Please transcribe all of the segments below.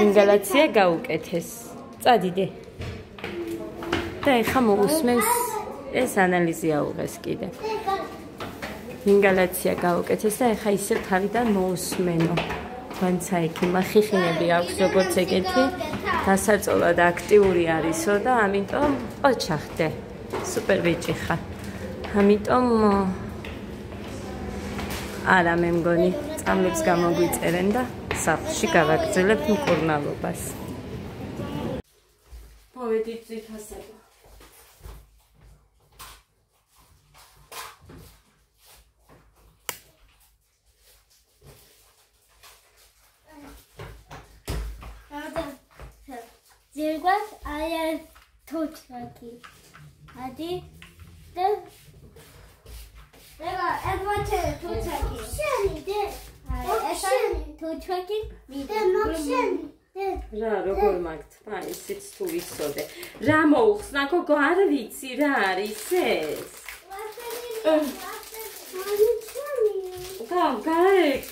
ინგალაცია გაუკეთეს. წადიდე. და ეხა მოусმენს ეს ანალიზი აუღეს კიდე. ინგალაცია გაუკეთეს და ეხა ისევ თავიდან მოусმენო. თუმცა იქ ხიხინები აქვს როგორც ეგეთი, დასაწოლად აქტიური არისო და ამიტომ ოჩახდე. სუპერ ბიჭი ხარ. ამიტომ არა მე მგონი წამლებს გამოგვიწერენ და სახლში გავაგრძელებთ მკურნალობას. მოვედით ძითასება. ზირგვას აი თოჩაკი. ადი და ეხლა ევაჩე თოჩაკი. შენი დე. შენი თოჩაკი. და მოხშენი. რა როგორ მაგთმა ისიც თუ ვიცოდე. რა მოუხსნა გოგო არ ვიცი რა არის ეს.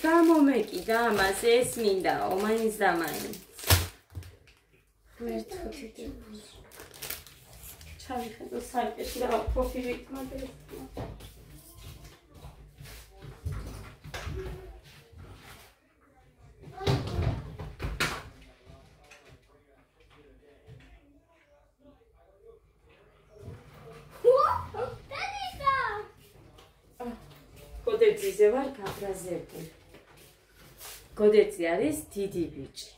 გამომეკიდა ამას ეს მინდაო მაინც და მაინც. ჩავიხედო საიტში რა პროფილი მოდელს. გოდეძიზე ვარ გაბრაზებული. გოდეძი არის დიდი ბიჭი.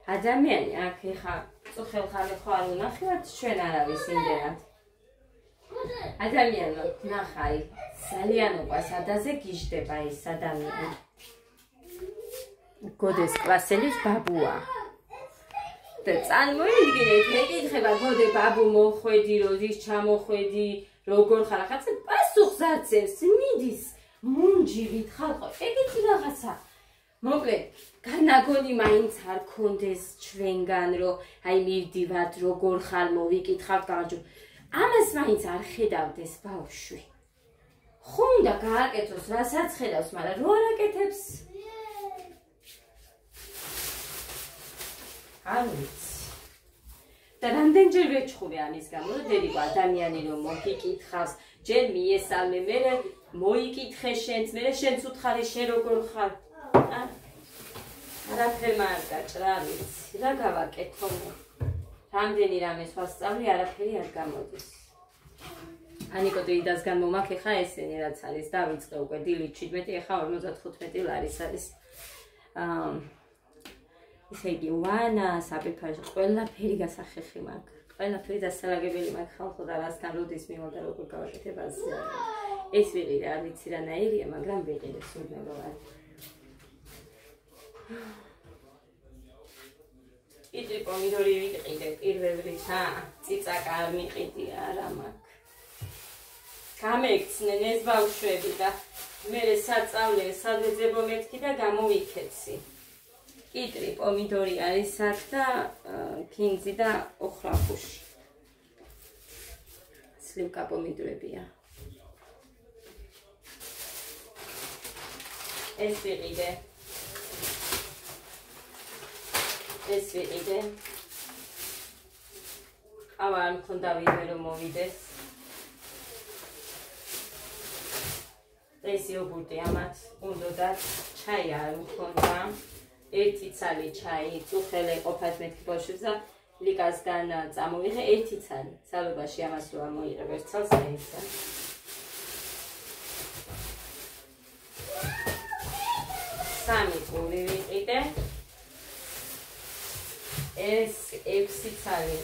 ადამიანი აქ ეხა წუხელხანი ხო არ უნახავთ ჩვენ არავის იმდენად. ადამიანმა ნახარი ძალიან უყვარს ადაზე გიждდება ეს ადამიანი. გოდეს კლასელის ბაბუა. და წარმოიდგინეთ, მეკითხება გოდე ბაბუ მოხვედი, როდის ჩამოხვედი, როგორ ხარ ხაც პასუხს აცევს, მიდის მუნჯივით ხალხო, ეგეთი რაღაცა. მოკლედ, განაგონი მაინც არ კონდეს ჩვენგან, რომ აი მივდივართ, როგორ ხარ მოვიკითხავთ გამარჯობა. ამას მაინც არ ხედავდეს ბავშვი. ხო უნდა გააკეთოს, რასაც ხედავს, მაგრამ რო არ აკეთებს? არ ვიცი. და რამდენჯერ ვეჩხუბე ამის გამო, რომ დედიკო ადამიანი რომ მოგიკითხავს, ჯერ მიესალმე, მერე მოიკითხე შენც, მერე შენც უთხარი შენ როგორ ხარ? არაფერმა არ გაჭრა, არ ვიცი. რა გავაკეთო? რამდენი რამეს ვასწავლი, არაფერი არ გამოდის. ანიკო დეიდასგან მომაქ ხა ესენი რაც არის, დავიწყე უკვე დილით 17, ხა 55 ლარის არის. ისე იგი ვანა, საფიფაში ყველაფერი გასახეხი მაქვს. ყველაფერი დასალაგებელი მაქვს ხალხო და რასთან როდის მიმოვიდა როგორ გავაკეთებ ასე. ეს ვიყიდე, არ ვიცი რანაირია, მაგრამ ვიყიდე სულმერო არ. იტრი პომიდორი ვიყიდე პირველ რიგში, წიწაკა არ მიყიდი არა მაქვს. გამექცნენ ეს ბავშვები და მე საწავლე სადეძებო მეთქი და გამოვიქეცი. იტრი პომიდორი არის აქ და ქინძი და ოხრახუში. სლივკა პომიდორებია. ეს ვიყიდე. ეს ვიყიდე. ყავა არ მქონდა ვინმე რომ მოვიდეს. ეს იოგურტი ამათ უნდათ ჩაი არ მქონდა. ერთი ცალი ჩაი, წუხელე ყოფას მეთქი ბავშვებს და ლიკასგან წამოვიღე ერთი ცალი. ძალობაში ამას რო ამოიღებ ერთ ცალს და ისა. სამი პური ვიყიდე. ეს 6 ცალი.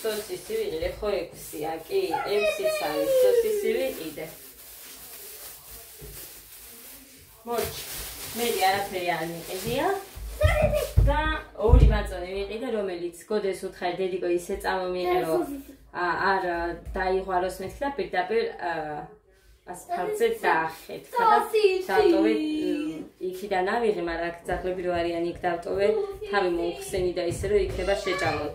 სოსისი ვიყიდე, ხო 6-ია, კი, 6 ცალი სოსისი ვიყიდე. მოჩ მე არაფერი არ მიყიდია და ორი ბაწონი ვიყიდე, რომელიც გოდეს უთხარი დედიკო ისე წამომიღე, რომ არ დაიღვაროს მეთქი და პირდაპირ ასფალტზე დაახეთქა და დავტოვე იქიდან ავიღე, მაგრამ აქ ძაღლები რო არიან იქ დავტოვე, თავი მოუხსენი და ისე რომ იქნება შეჭამოთ.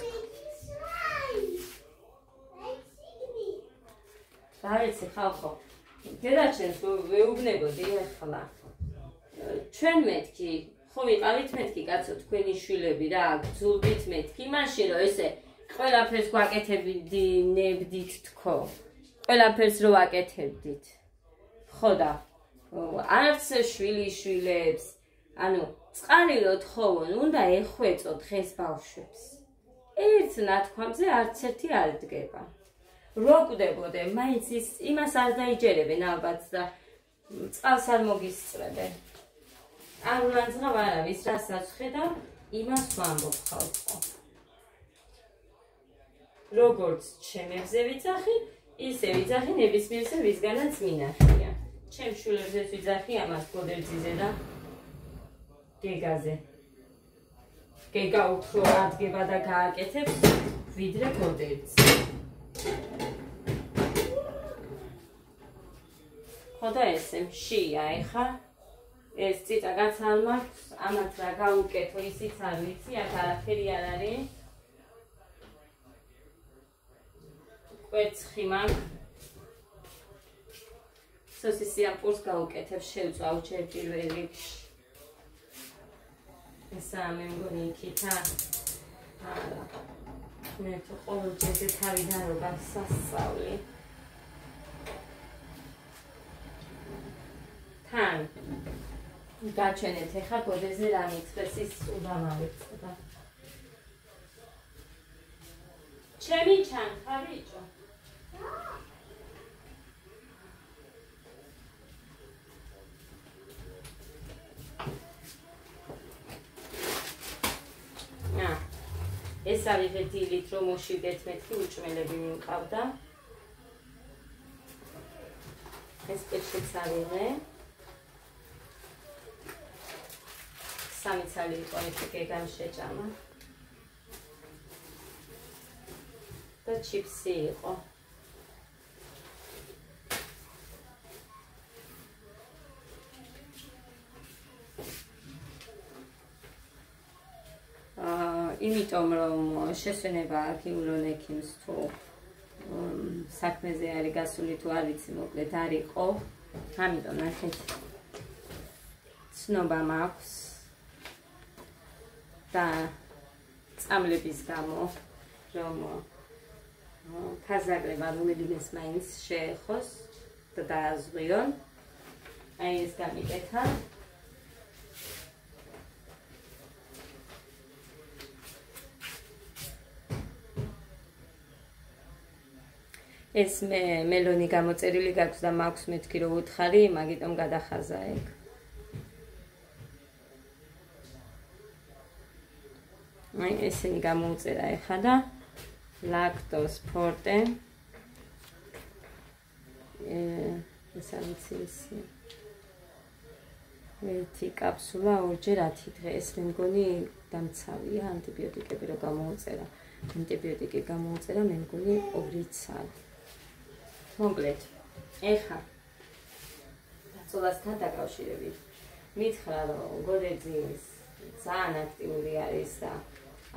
რა ვიცი ხალხო დედაჩემს ვეუბნებოდი ახლა ჩვენ მეთქი ხო ვიყავით მეთქი კაცო თქვენი შვილები რა გძულდით მეთქი მაშინ რომ ესე ყველაფერს გვაკეთებდით თქო ყველაფერს რო ვაკეთებდით ხო და არც შვილიშვილებს ანუ წყარილო თხოვონ უნდა ეხვეწო დღეს ბავშვებს ერთ ნათქვამზე არც ერთი არ დგება რო კვდებოდე მაინც იმას არ დაიჯერებენ ალბათ და წყალს არ მოგისწრებენ არ ულანძღავ არავის რასაც ხედავ იმას ვამბობ ხალხო როგორც ჩემებზე ვიძახი ისე ვიძახი ნებისმიერზე ვისგანაც მინახია ჩემ შვილებზე ვიძახი ამას გოდერძიზე და გეგაზე გეგა უფრო ადგება და გააკეთებს ვიდრე გოდერძი ხო და ესე მშია ეხა ეს წიწა გაცალ მაქვს ამათ რა გავუკეთო ისიც არ ვიცი აქ არაფერი არ არის კვერცხი მაქვს სოსისიამპურს გავუკეთებ შევწავ ჯერ პირველ რიგში ესაა მე მგონი იქითა არა მე თუ ყოველ ჯერზე თავიდან რო გასასწავლი თან გაჩვენეთ ეხა გოდეზე რა მიწეს ის უდამავებდა ჩემი ჩანხა ბიჭო ეს არის 1 ლიტრო მოშიგეთ მეთქი უჭმელები მიმყავდა ეს პეჩიც ავიღე 3 წელი იყო ეს გეგამ შეჭამა და ჩიპსი იყო იმიტომ რომ შესვენება აქვს იურონექიმს თუ საქმეზე არის გასული თუ არ ვიცი მოკლედ არ იყო ამიტომ ნახეთ ცნობა მაქვს და წამლების გამო რომ ფაზაგრება რომელიმეს მაინც შეეხოს და დააზღვიონ აი ეს გამიკეთა ეს მელონი გამოწერილი გაქვს და მაქვს მეთქი რომ უთხარი, მაგიტომ გადახაზა ეგ. აი ესენი გამოუწერა ეხა და ლაქტოზ ფორტე. ეს არის ისე. ერთი კაფსულა ორჯერ 10 დღე. ეს მე მგონი დამცავია ანტიბიოტიკები რო გამოუწერა. ანტიბიოტიკი გამოუწერა მე მგონი 2 წელი. მოკლედ, ეხა დაწოლასთან დაკავშირებით მითხრა რომ გოდერძის ძალიან აქტიური არის და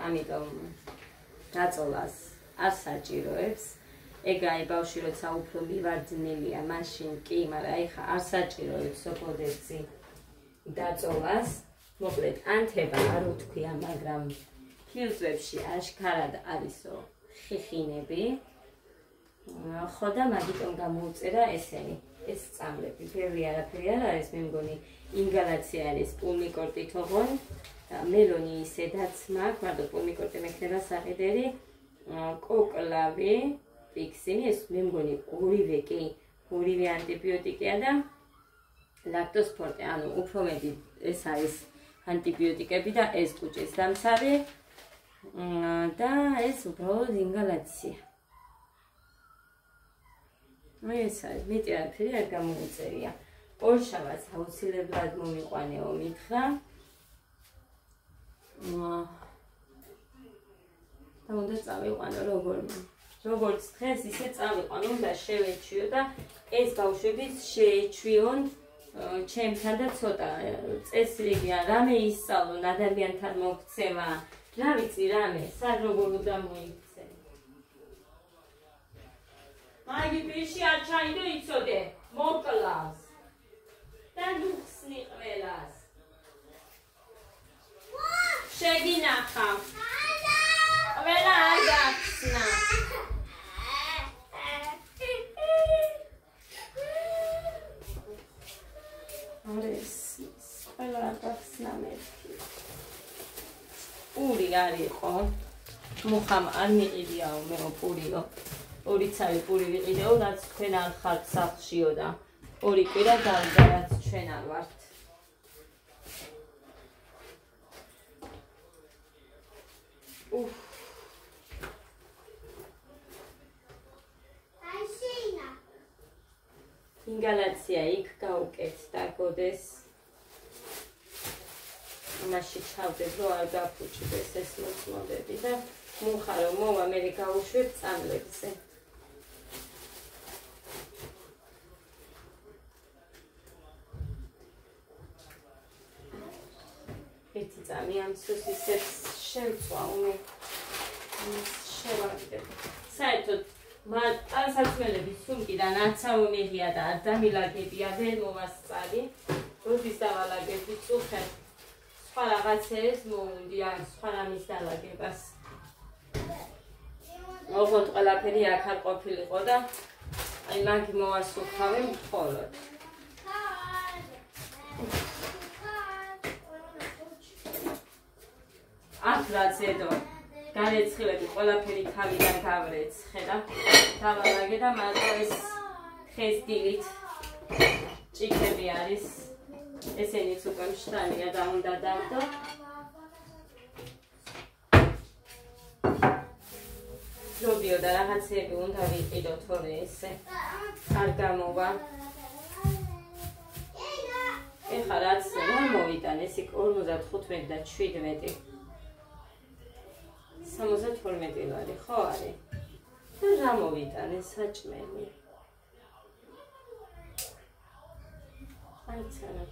ამიტომ დაწოლას არ საჭიროებს. ეგ აი ბავშვი როცა უფრო მივარდნილია, მაშინ კი, მაგრამ ეხა არ საჭიროებს გოდერძი დაწოლას. მოკლედ, ანთება არ უთქვია, მაგრამ ფილტვებში აშკარად არისო ხიხინები. ხო და მაგიტომ გამოუწერა ესენი ეს წამლები ბევრი არაფერი არ არის მე მგონი ინგალაცია არის პულმიკორტითოგონ მელონი ისედაც მაქვს მარტო პულმიკორტი მექნება საყიდერი კოკლავი ფიქსინი ეს მე მგონი ორივე ანტიბიოტიკია და ლაქტოზფორტე ანუ უფრო მეტი ეს არის ანტიბიოტიკები და ეს კუჭის დამცავი და ეს უბრალოდ ინგალაცია ეს არის მეტი არაფერი არ გამოუწერია. ორშაბათს აუცილებლად მომიყვანეო მითხრა. და უნდა წავიყვანო როგორც დღეს ისე წავიყვანო უნდა შევეჩვიო და ეს ბავშვებიც შეეჩვიონ ჩემთან და ცოტა წესრიგია რამე ისწავლონ ადამიანთან მოქცევა რა ვიცი რამე სად როგორ უნდა მოიქცენ მაგი პირში არ ჩაიდო იცოდე, მოკლავს. და ნუხსნი ყველას. შეგინახავ. ყველა არ გახსნა. არის ყველა არ გახსნა მეთქი. პური არ იყო. მუხამ არ მიყიდიაო მეო პურიო. 2 ცალი პური ვიყიდეო, რაც თქვენ არ ხართ სახლშიო და 2 კვირა გავიდა, რაც ჩვენ არ ვართ. ინგალაცია იქ გავუკეთ და გოდეს. მაშინ ჩავდებ, რომ არ გაფუჭდეს ეს მოწმობები და მუხა რომ მოვა მე გავუშვებ წამლებზე. ერთი წამი ამ სუსისებს შევწვა მე შევაგდებ. საერთოდ ტანსაცმელების სუმკიდან აცავ მიღია და არ დამილაგებია ვერ მოვასწარი. როდის დავალაგებდი წუხენ სხვა რაღაცებს მოუნდი ან სხვა რამის დალაგებას. ოღონდ ყველაფერი აქ არ ყოფილიყო და აი მაგი მოვასუხავე მხოლოდ. აქ რაც ედო გარეცხილები ყველაფერი თავიდან გავრეცხე და დავალაგე და მარტო ეს ხეს დილით ჭიქები არის. ესენიც უკვე მშრალია და უნდა დავდო. ჯობიო და რაღაცები უნდა ვიყიდო თორე ესე არ გამოვა. ეხლა რაც რა მოვიტან ეს 55 და 17 72 ლარი ხო არის? და რა მოვიტან ეს საჭმელი? აი ცალად.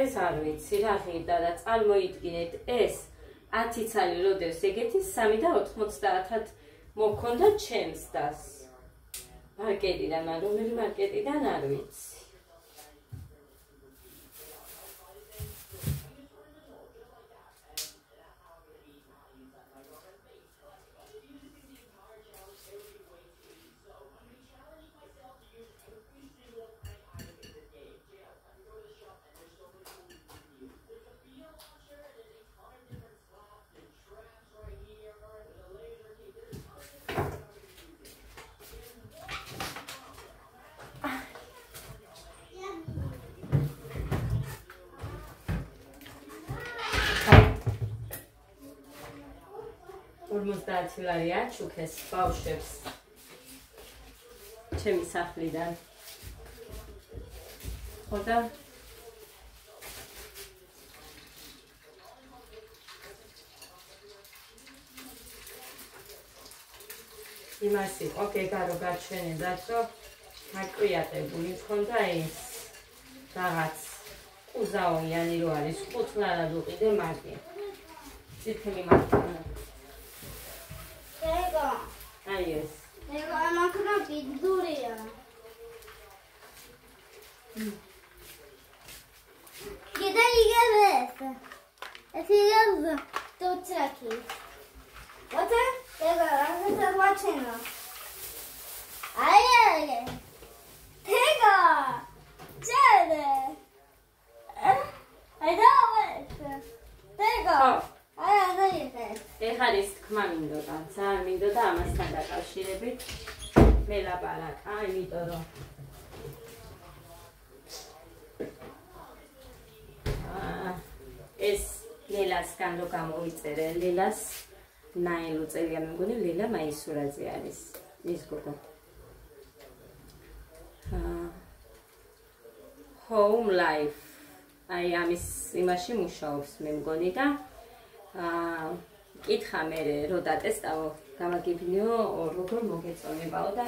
ეს არ ვიცი რა ღირდა და წარმოიდგინეთ ეს 10 ცალი როდევს ეგეთი 3 და 90-ად მოქონდა ჩემს დას. მარკეტიდან, რომელი მარკეტიდან არ ვიცი. ლარი აჩუქეს ბავშვებს ჩემი სახლიდან. ხოდა იმას იყო გეგარო გაჩვენებდათ, რომ აკვიატებული მქონდა ეს რაღაც უზაოიანი რო არის 5 ლარად უყიდე მაგი. წითელი მარტონა. აი ეს. ეგ ამაკრა ბიძურია. კიდე იგებს. ეს იგებს თუცაკი. ოთე? ეგ რაღაცა ვაჩენა. აი. თეგა. ჯერე. აი დავა. თეგა. ეხლა ის თქმა მინდოდა, ძალიან მინდოდა ამასთან დაკავშირებით მელაპარაკა, იმიტომ რომ ეს ლელასგან რო გამოვიწერე, ლელას ნაილუ წერია, მე მგონი ლელა მაისურაძე არის, ის გოგო. Home life. აი ამის იმაში მუშაობს, მე მგონი და კითხა მე რო დატესტავო, გამაგებინიო როგორ მოგეწონებაო და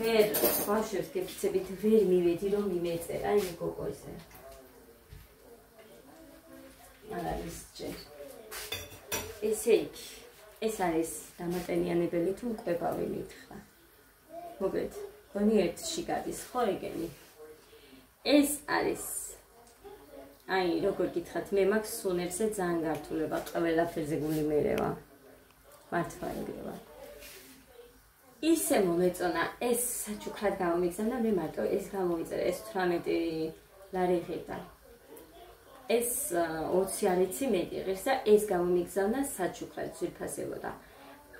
ვერ ბავშვებს გეფიცებით ვერ მივედი რომ მიმეწერა იმ გოგოზე. არა ის ჯერ. ესე იგი ეს არის დამატენიანებელი თუ მკვებავი მითხრა. მოგეთ, გონი ერთში გადის ხო ეგენი. ეს არის აი როგორ გითხრათ, მე მაქვს სუნერზე ძალიან გართულება, ყველაფერზე გული მერევა. მართლა ეგრევა. ისე მომეწონა, ეს საჩუქრად გამომიგზავნა, მე მარტო ეს გამოვიწერე, ეს 18 ლარი ღირდა. ეს 20 არიცი მეტი ღირს და ეს გამომიგზავნა საჩუქრად ძვირფასებოდა.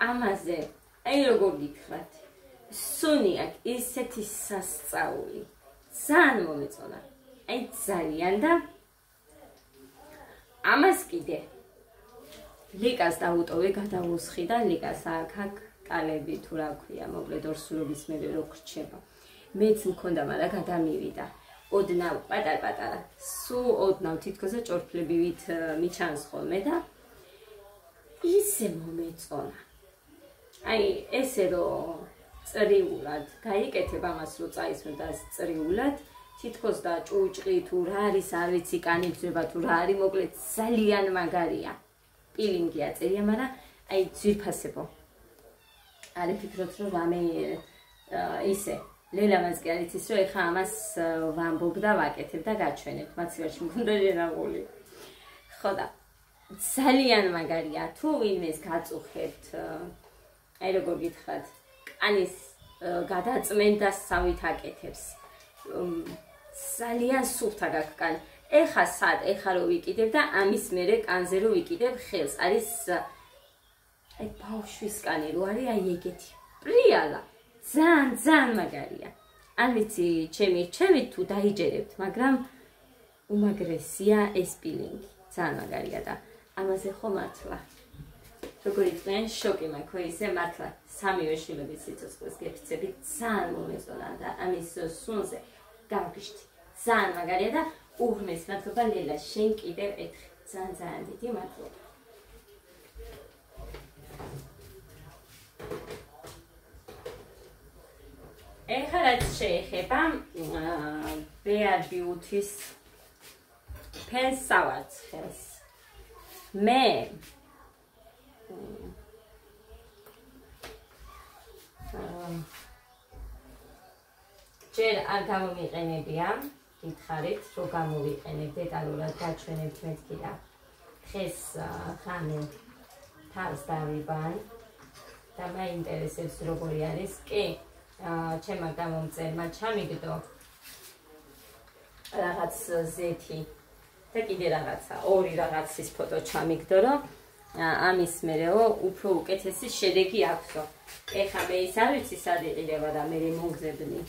ამაზე, აი როგორ გითხრათ, სუნი აქვს ისეთი სასწაული. ძალიან მომეწონა. აი ძალიან და ამას კიდე ლიკას დაუტოვე, გადავუსხი და ლიკას აქ კალები თუ რა ქვია, მოკლედ ორსულობის მე რო გრჩება. მეც მქონდა, მაგრამ გადამივიდა. ოდნავ პატარ-პატარა, სულ ოდნავ თითქოს და ჭორფლებივით მიჩანს ხოლმე და ისე მომეწონა. აი ესე რომ წრიულად გაიკეთებ ამას რო წაისვენ და წრიულად თითქოს და ჭუჭყი თუ რა არის არ ვიცი კანიბზება თუ რა არის მოკლედ ძალიან მაგარია. პილინგი აწერია, მაგრამ აი ძვირფასებო. არ ფიქრობთ რომ რამე ისე ლელამაც კი არის ის რომ ეხა ამას ვამბობ და ვაკეთებ და გაჩვენებ მაცივარში მქონდა ჟენაღული. ხო და ძალიან მაგარია თუ ვინმეს გაწუხებთ აი როგორ გითხრათ კანის გადაწმენდასავით აკეთებს. ძალიან სუფთა გაქვს კანი. ეხა სად ეხა რო ვიკიდებ და ამის მერე კანზე რო ვიკიდებ ხელს არის აი ბავშვის კანი რო არის აი ეგეთი პრიალა ძალიან მაგარია. არ ვიცი ჩემი რჩევით თუ დაიჯერებთ, მაგრამ უმაგრესია ეს პილინგი. ძალიან მაგარია და ამაზე ხო მართლა როგორი თქვენ შოკი მაქვს ისე მართლა სამივე შვილების სიცოცხლეს გეფიცებით ძალიან მომეწონა და ამის სუნზე გავგიშდი. ძალიან მაგარია და უღმეს მადლობა ლელა, შენ კიდევ ერთხელ ძალიან დიდი მადლობა. ეხლა რაც შეეხება Bare Beauty-ს ფენსავარცხელს. მე ჯერ არ გამომიყენებია, გითხარით, რომ გამოვიყენებ დეტალურად გაჩვენებთ მეთქი და დღეს ხანე თავს დავიბან და მაინტერესებს როგორი არის. კი, ჩემმა გამომწერმა ჩამიგდო რაღაც ზეთი და კიდე რაღაცა, ორი რაღაცის ფოტო ჩამიგდო, რომ ამის მერეო უფრო უკეთესი შედეგი აქვსო. ეხა მე ის არ ვიცი სად იყიდება და მე მოგზებნი.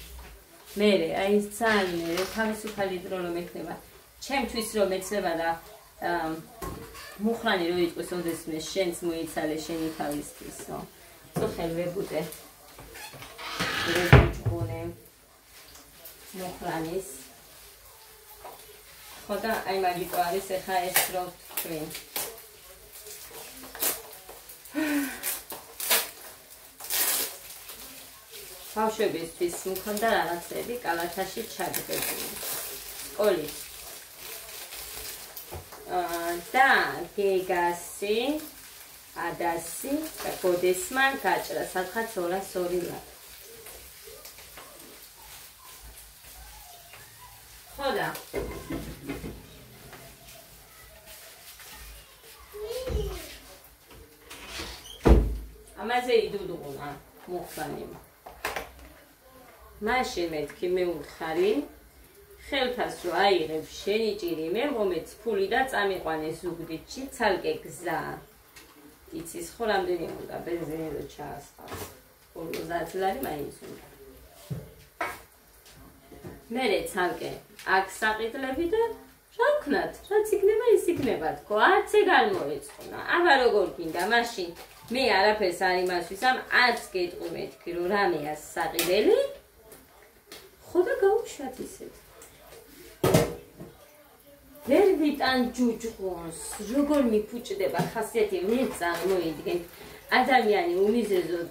მე აი ძალიან თავისუფალი დრო რომ ექნება. ჩემთვის რომ ეცნება და მუხრანი რო იყოს ოდესმე შენც მოიცალე შენი თავისთვისო. წუხელ ვებუდე. რეგუნე მუხრანის. ხო და აი მაგიტო არის ეხა ეს რო თქვენ. ბავშვებისთვის მქონდა რაღაცები კალათაში ჩაგდებული. სკოლის. და გეგასი, ადასი და გოდესმან გაჭრა სადღაც 202 ლარი. ხო და ამაზე იდუდუღუნა მუხრანი. მაშინ მეთქი მე უთხარი ხელთას რო აიღებ შენი ჭირი მე მომეც ფული და წამიყვანე ზუგდიდში ცალკე გზა. იცის ხო რამდენი უნდა ბენზინი რო ჩაასხავს. 50 ლარი მაინც უნდა. მერე ცალკე აქ საყიდლები და რა ვქნათ, რაც იქნება ის იქნება თქო, არც ეგ არ მოეწყონა. აბა როგორ გინდა მაშინ მე არაფერს არ იმასვის ამ არც გეტყვი მეთქი რომ რამეა საყიდელი. ხო და გაუშვათ ისეთ. ვერ ვიტან ჯუჯღონს, როგორ მიფუჭდება ხასიათი ვერ წარმოიდგენ. ადამიანი უმიზეზოდ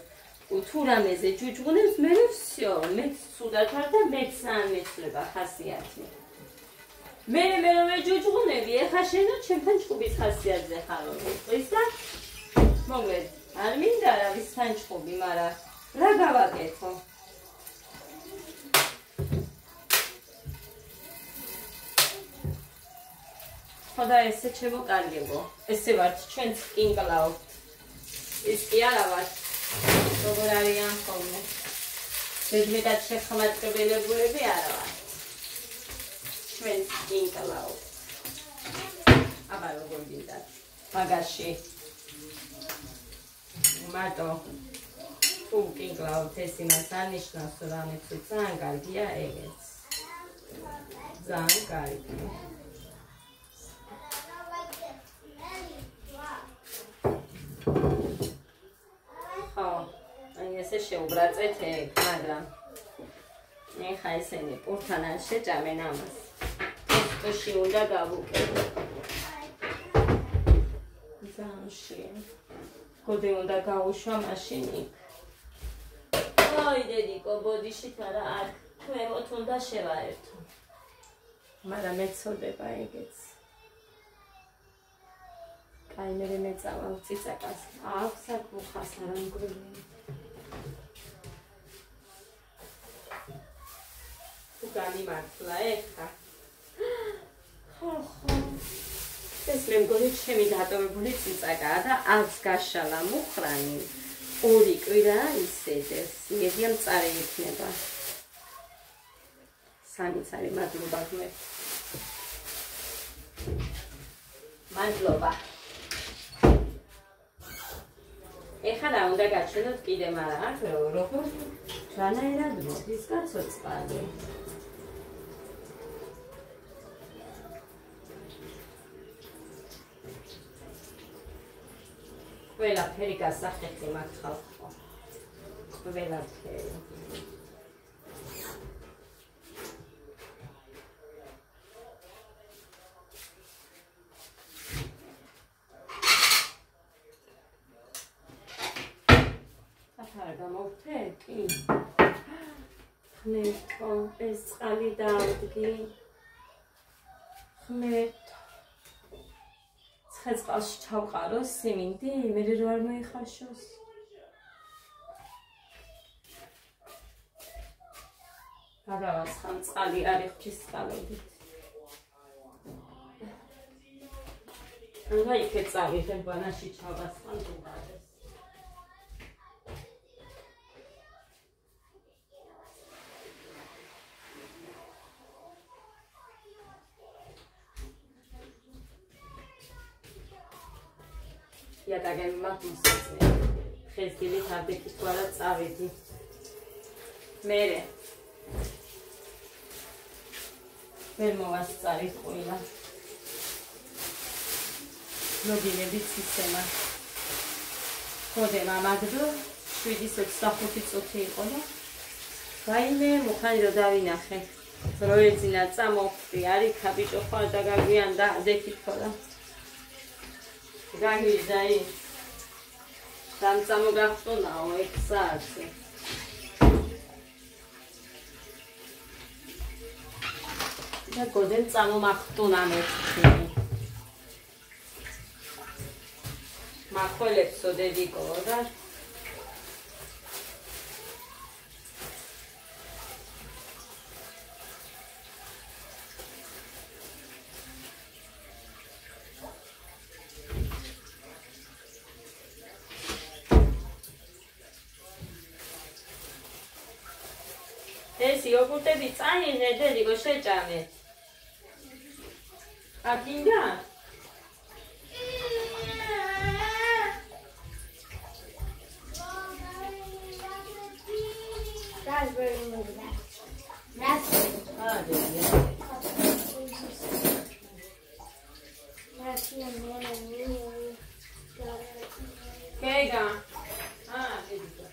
თუ რამეზე ჯუჯღუნებს, მე ვსიო, მეც სუდად ვარ და მეც არ მეცლება ხასიათი. მე რომ ჯუჯღუნები, ეხა შენო ჩემთან ჭუბის ხასიათზე ხარო. ის და მოგვედ არ მინდა რა ვის თანჭყობი, მაგრამ რა გავაკეთო? ხოდა ესე შემოკარგებო. ესე ვართ ჩვენც კინკლავთ. ის კი არა ვართ. როგორ არიან ხოლმე. ზედმეტად შეხმატკრებელებულები არა ვართ. ჩვენც კინკლავთ. აბა როგორ გინდათ. მაგაში. მარტო თუ კინკლავთ ეს იმას ანიშნავს, რომ ამით ძალიან კარგია ეგეც. ძალიან კარგია. ესე შეუბრაწეთ ეგ, მაგრამ ეხა ესენი პურთან არ შეჭამენ ამას. ტოსტში უნდა გავუკეთო. ზამში. გოდი უნდა გაუშვა მაშინ იქ. აი დედიკო, ბოდიშით არა აქ. ქვემოთ უნდა შევაერთო. მაგრამ მეცოდება ეგეც. კაი მე მეწავალ ციცაკას. აქვს აქ უხას არ ამგრული. თუ განიმართლა ეხა. ხო. ეს მე მგონი ჩემი დატოვებული ციცაკაა და არც გაშალა მუხრანი. ორი კვირა ისედებს. მედია მწარე იქნება. სამიცარი მადლობა გმე. მადლობა. ეხლა რა უნდა გაჩვენოთ კიდე, მაგრამ აქ როგორ რანაირად მოდის კაცო წყალი. ყველაფერი გასახეთი მაქვს ხალხო. ყველაფერი. გამოვთეკი. ხმერთო, ეს წყალი დავდგი. ხმერთო. ცხეწყალში ჩავყარო სიმინდი, მე რო არ მოიხარშოს. გადავაცხამ წყალი არ იხჩის წყალობით. რა იქე წავიდე ბანაში ჩავასხამ დუბადეს. იატაგენ მათმოსწე ხესგილი თარდექის გვარა წავიდი მერე ვერ მოვასწარი ყვილა ლოგინებით სისტემა ხოდე მამაგდო 7:25 წუთი იყო და გაიმე მოხარი რომ დავინახე რო ეძინა წამოხდი არიქა ბიჭო ხარ და გაგვიან და დექითო და Gangizai. Samsamo gaftonao 6 საათი. და გოდენ წამომახტუნა მეთქი. მახველებსო დედიკო და ეს იოგურტები წაინე დედიკო შეჭამე. აკინდა? Raspberry moda. Raspberry. Kega. Dedikă.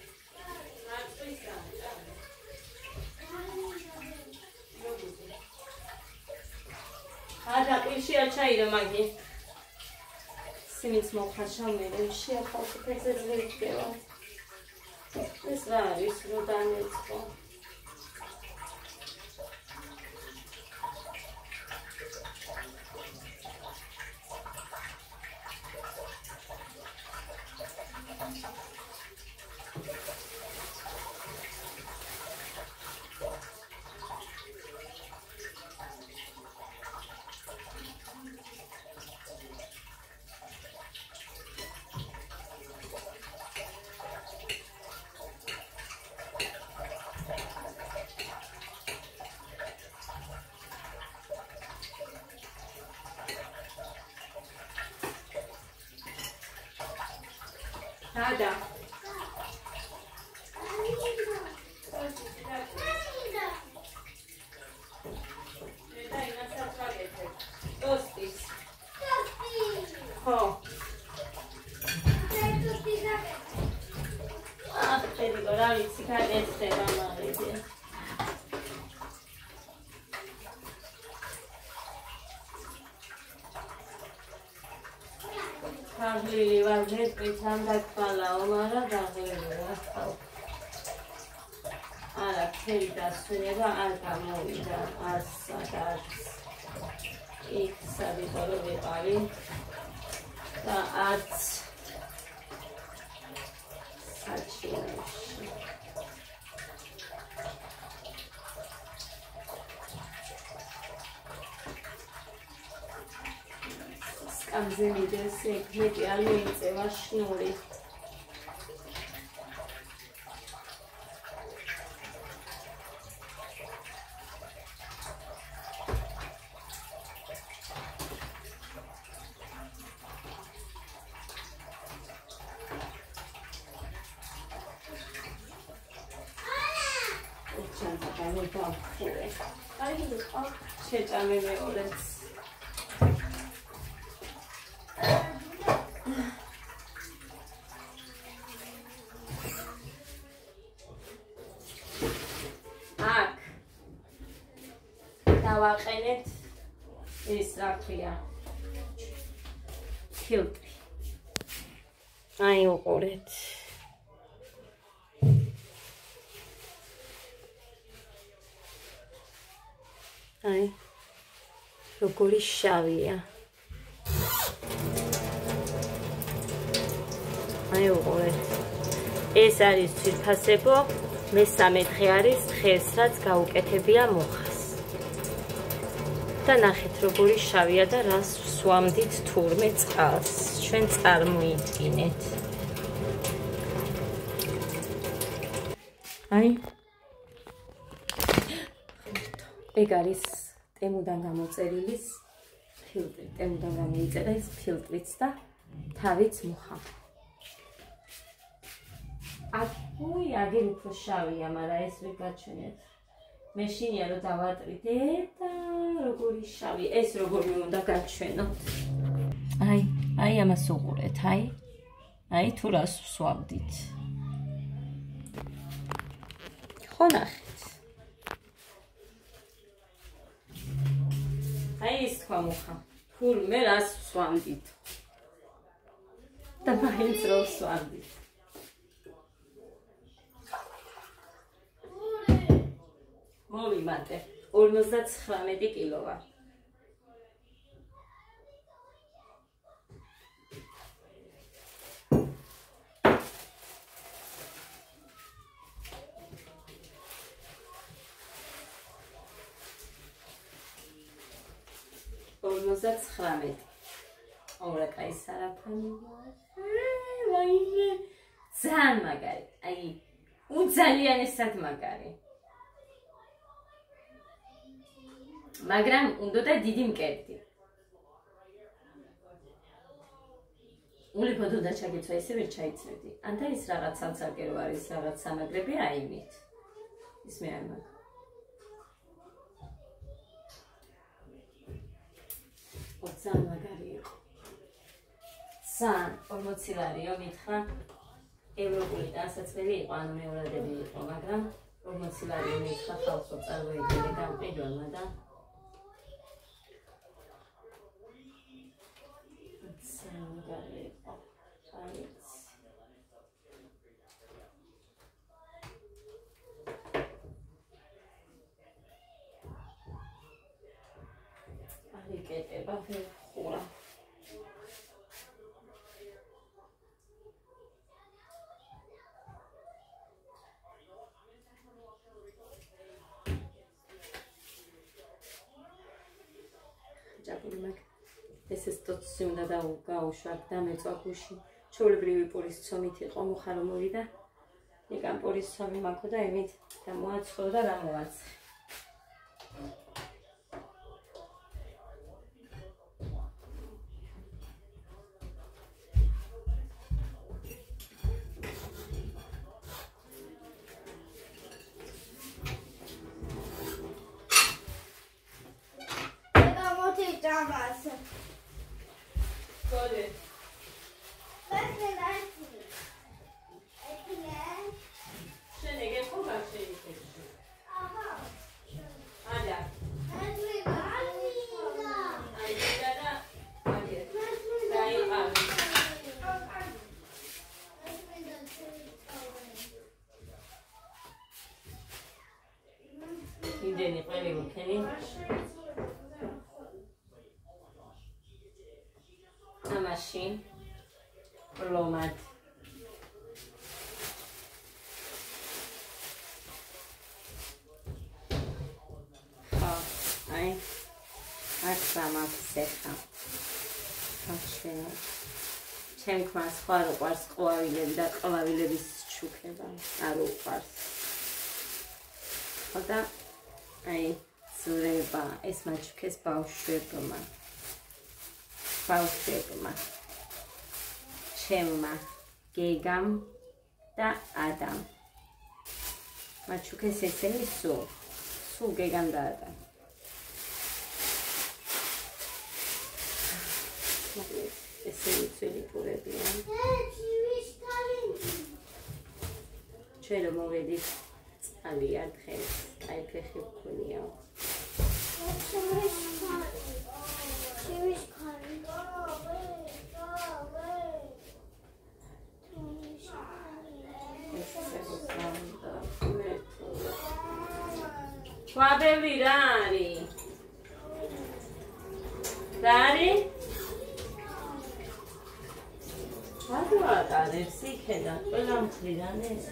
Ada ყვირში არ ჩაირა მაგი. სიმიც მოხაშა მე ყვირში ახალ ფერზე ზრდება. ეს რა არის რო დანეწყო. დადა Really, well, this is some that follow Mara Dagger. Ala Kilda Suneva Altamoida as Sadat Ik Sabitolo Vipali the Arts Saturation. Amzenides ekmeti almieწევა შნური. ჩანთა გამოდავ. აი, შეჭამე მეორეც. დავაყენეთ ის რა ქვია ფილტრი. აი უყურეთ. აი როგორი შავია. აი უყურეთ. ეს არის ძვირფასებო, მესამე დღე არის დღეს, რაც გაუკეთებია მუხას. და ნახეთ როგორი შავია და რას ვსვამდით თურმე წყალს. ჩვენ წარმოიდგინეთ. აი ეგ არის ტემუდან გამოწერილის ფილტრი. ტემუდან გამოიწერა ეს ფილტრიც და თავიც მუხა. აკუი აგერ უფრო შავია, მაგრამ ეს ვერ გაჩვენეთ. მე შინია რომ დავატრიდე და როგორი შავი, ეს როგორი უნდა გაჩვენოთ. აი ამას უყურეთ, აი თუ რას ვსვამდით. ხო ნახეთ. აი ის თქვა მუხა, თურმე რას ვსვამდით. და მაინც რო ვსვამდით. მოვიმატე 59 კილო ვარ. ორა კაი სარაფანი ვარ. ვაიმე ძალიან მაგარი. აი უძალიანესად მაგარი. მაგრამ უნდა დიდი მკერდი. ულებოდ უნდა ჩაგეცვა, ისე ვერ ჩაიცმედი. ანდა ის რაღაც სამსარგებლო არის, რაღაც სამაგრები აიმით. ის მე არ მაგ. ძალიან მაგარი იყო. ძალიან 40 ლარიო მითხრა. ევროპული დასაწყები იყო, ანუ მეორადები იყო, მაგრამ 40 ლარიო მითხრა ხალხო წარმოიდგინე გამყიდველმა და Ariketeba fura. Jabulimak. ეს ტოცი უნდა გაუშვათ და მეწვა გუში. ჩვეულებრივი პურის ცომით იყო მუხარომური და ეკან პურის ცომი მაქვს და იმით გამოაცხო და გამოაცხე. რამდენი ყველი მქენი? ამაში ლომად აი აქ სამაფსეხა ჩემქმა სხვა არ უყვარს ყვავილები და ყვავილების ჩუქება არ უყვარს ხოდა აი ზურება ეს მაჩუქეს ბავშვებმა ჩემმა გეგამ და ადამ მაჩუქეს ესენი სულ გეგამ და ადამ ესენი ძველი პურებია ჩვენ რომ მოვედით წყალია დღეს აი ფეხი ვქონია ყვავილი რა არის? რა არის? რატო ატარებს იქიდან ყველა მხრიდან ეს?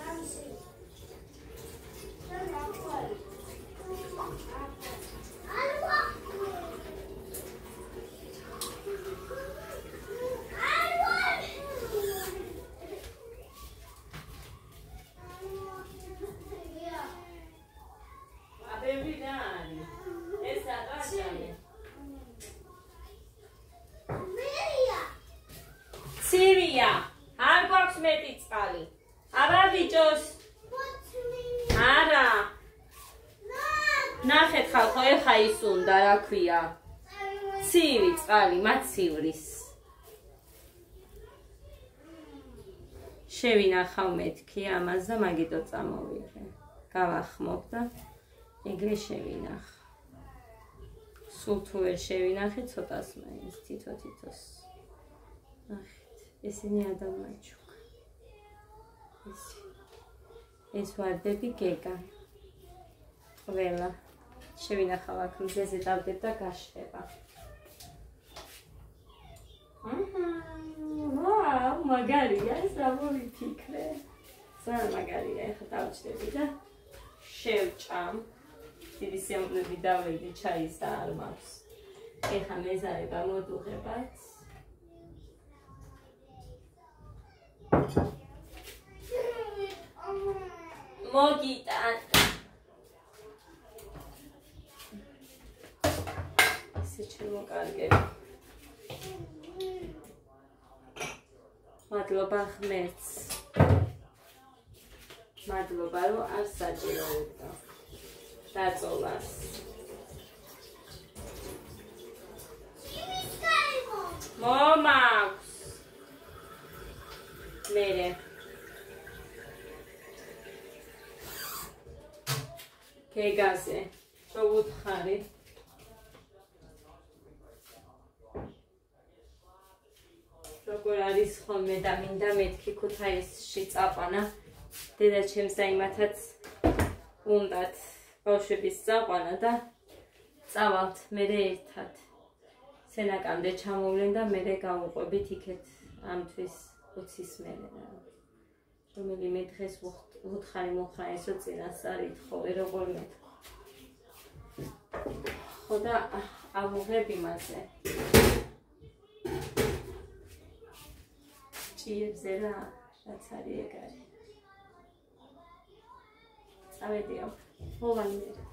Sivia, არ გვაქვს მეტი წყალი. აბა ბიჭოს. არა. ნახეთ ხალხო, ეხა ის უნდა, რა ქვია. ცივი წყალი, მათ ცივრის. შევინახავ მეთქი ამას და მაგიტო წამოვიღე. გავახმობ და ეგრე შევინახ. სულ თუ ვერ შევინახე, ცოტას მაინც თითო-თითოს. ნახეთ, ესენი ადამიანჩუკა. ეს ვარდები გეგა. ყველა შევინახავ აქ მზეზე დავდებ და გაშხება. ვაუ, მაგარია, ეს რა მოვიფიქრე. ძალიან მაგარია, ეხლა დავჭდები და შევჭამ. დიდი სიამოვნებით დავედი ჩაის და არ მაქვს. ეხლა მეზარება მოდუღებაც. მოგიტან. ისე შემოკარგები. მადლობა ღმერთს. მადლობა რომ არ საჭიროებდა. დაწოლას. მომაქვს. მერე. გეგაზე. შევუთხარი. როგორ არის ხოლმე და მინდა მეთქი ქუთაისში წაყვანა. დედა ჩემს და იმათაც უნდათ ბავშვების წაყვანა და წავალთ მერე ერთად. სენაკამდე ჩამოვლენ და მერე გავუყვებით იქეთ ამთვის 20-ის მერე. რომელიმე დღეს ვუთხარი მოხრა ესო წინასწარ ითხოვე როგორ მეთქვა. ხო და ავუღებ იმაზე. ჭიებზე რაც არის ეგ არის. წავედიო. მოვანმერე.